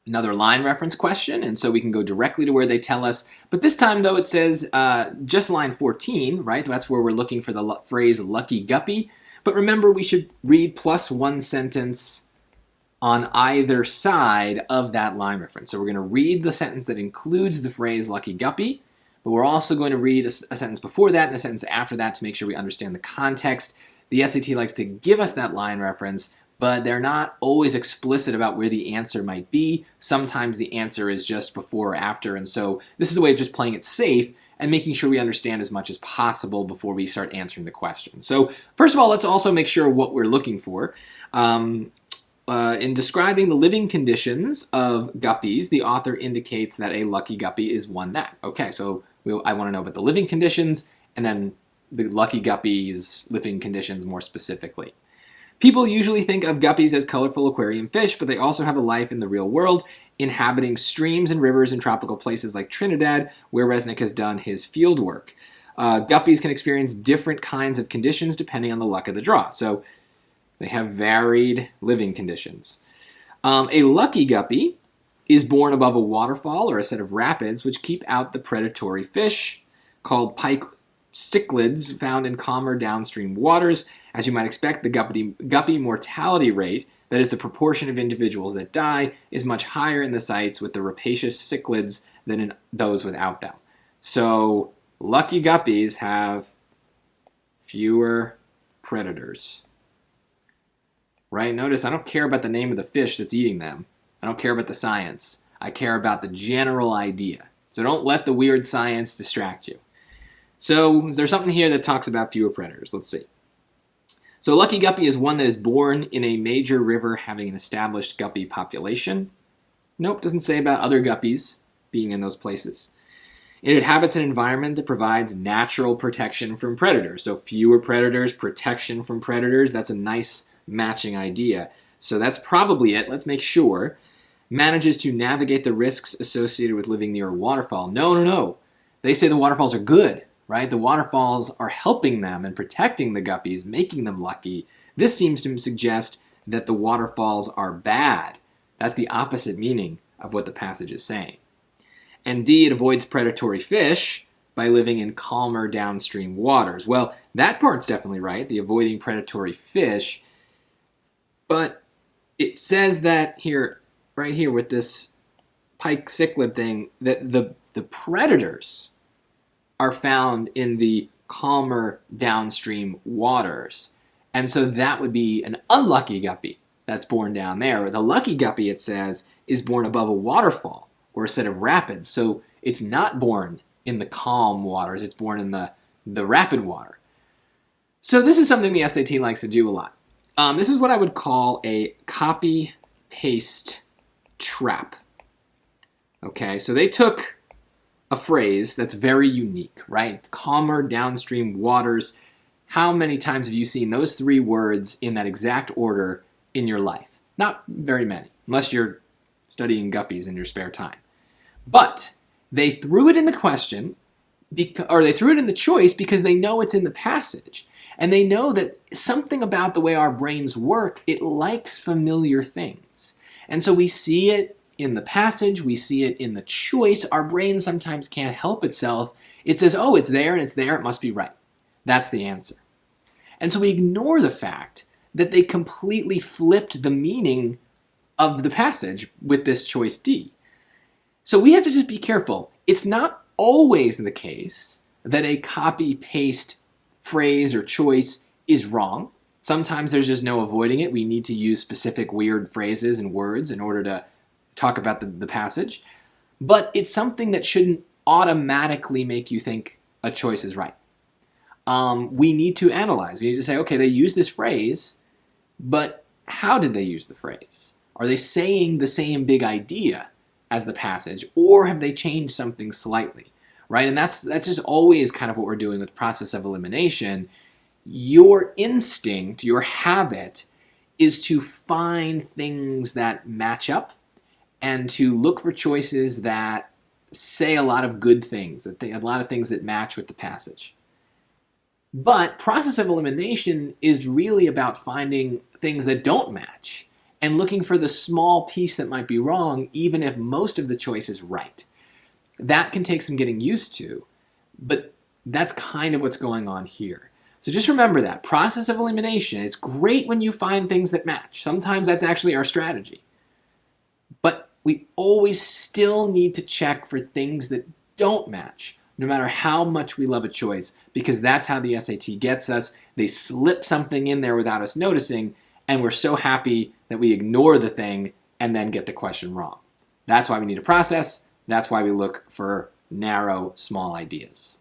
another line reference question, and so we can go directly to where they tell us. But this time, though, it says just line 14, right? That's where we're looking for the phrase lucky guppy. But remember, we should read plus one sentence on either side of that line reference. So we're going to read the sentence that includes the phrase lucky guppy, but we're also going to read a sentence before that and a sentence after that to make sure we understand the context. The SAT likes to give us that line reference, but they're not always explicit about where the answer might be. Sometimes the answer is just before or after, and so this is a way of just playing it safe and making sure we understand as much as possible before we start answering the question. So first of all, let's also make sure what we're looking for. In describing the living conditions of guppies, the author indicates that a lucky guppy is one that. Okay, so I want to know about the living conditions and then the lucky guppy's living conditions more specifically. People usually think of guppies as colorful aquarium fish, but they also have a life in the real world, inhabiting streams and rivers in tropical places like Trinidad, where Resnick has done his field work. Guppies can experience different kinds of conditions depending on the luck of the draw, so they have varied living conditions. A lucky guppy is born above a waterfall or a set of rapids, which keep out the predatory fish called pike cichlids found in calmer downstream waters. As you might expect, the guppy mortality rate, that is the proportion of individuals that die, is much higher in the sites with the rapacious cichlids than in those without them. So lucky guppies have fewer predators. Right? Notice I don't care about the name of the fish that's eating them. I don't care about the science. I care about the general idea. So don't let the weird science distract you. So is there something here that talks about fewer predators? Let's see. So a lucky guppy is one that is born in a major river having an established guppy population. Nope, doesn't say about other guppies being in those places. It inhabits an environment that provides natural protection from predators. So fewer predators, protection from predators. That's a nice matching idea. So that's probably it. Let's make sure. Manages to navigate the risks associated with living near a waterfall. No. They say the waterfalls are good. Right? The waterfalls are helping them and protecting the guppies, making them lucky. This seems to suggest that the waterfalls are bad. That's the opposite meaning of what the passage is saying. And D, it avoids predatory fish by living in calmer downstream waters. Well, that part's definitely right, the avoiding predatory fish. But it says that here, right here with this pike cichlid thing, that the predators are found in the calmer downstream waters. And so that would be an unlucky guppy that's born down there. The lucky guppy, it says, is born above a waterfall or a set of rapids. So it's not born in the calm waters. It's born in the rapid water. So this is something the SAT likes to do a lot. This is what I would call a copy-paste trap. Okay, so they took a phrase that's very unique, right? Calmer downstream waters. How many times have you seen those three words in that exact order in your life? Not very many, unless you're studying guppies in your spare time. But they threw it in the question, or they threw it in the choice because they know it's in the passage. And they know that something about the way our brains work, it likes familiar things. And so we see it in the passage, we see it in the choice. Our brain sometimes can't help itself. It says, oh, it's there and it's there, it must be right. That's the answer. And so we ignore the fact that they completely flipped the meaning of the passage with this choice D. So we have to just be careful. It's not always the case that a copy-paste phrase or choice is wrong. Sometimes there's just no avoiding it. We need to use specific weird phrases and words in order to talk about the passage, but it's something that shouldn't automatically make you think a choice is right. We need to analyze. We need to say, okay, they used this phrase, but how did they use the phrase? Are they saying the same big idea as the passage, or have they changed something slightly, right? And that's just always kind of what we're doing with process of elimination. Your instinct, your habit, is to find things that match up and to look for choices that say a lot of good things, a lot of things that match with the passage. But process of elimination is really about finding things that don't match and looking for the small piece that might be wrong, even if most of the choice is right. That can take some getting used to, but that's kind of what's going on here. So just remember that process of elimination, it's great when you find things that match. Sometimes that's actually our strategy. But we always still need to check for things that don't match, no matter how much we love a choice, because that's how the SAT gets us. They slip something in there without us noticing, and we're so happy that we ignore the thing and then get the question wrong. That's why we need a process. That's why we look for narrow, small ideas.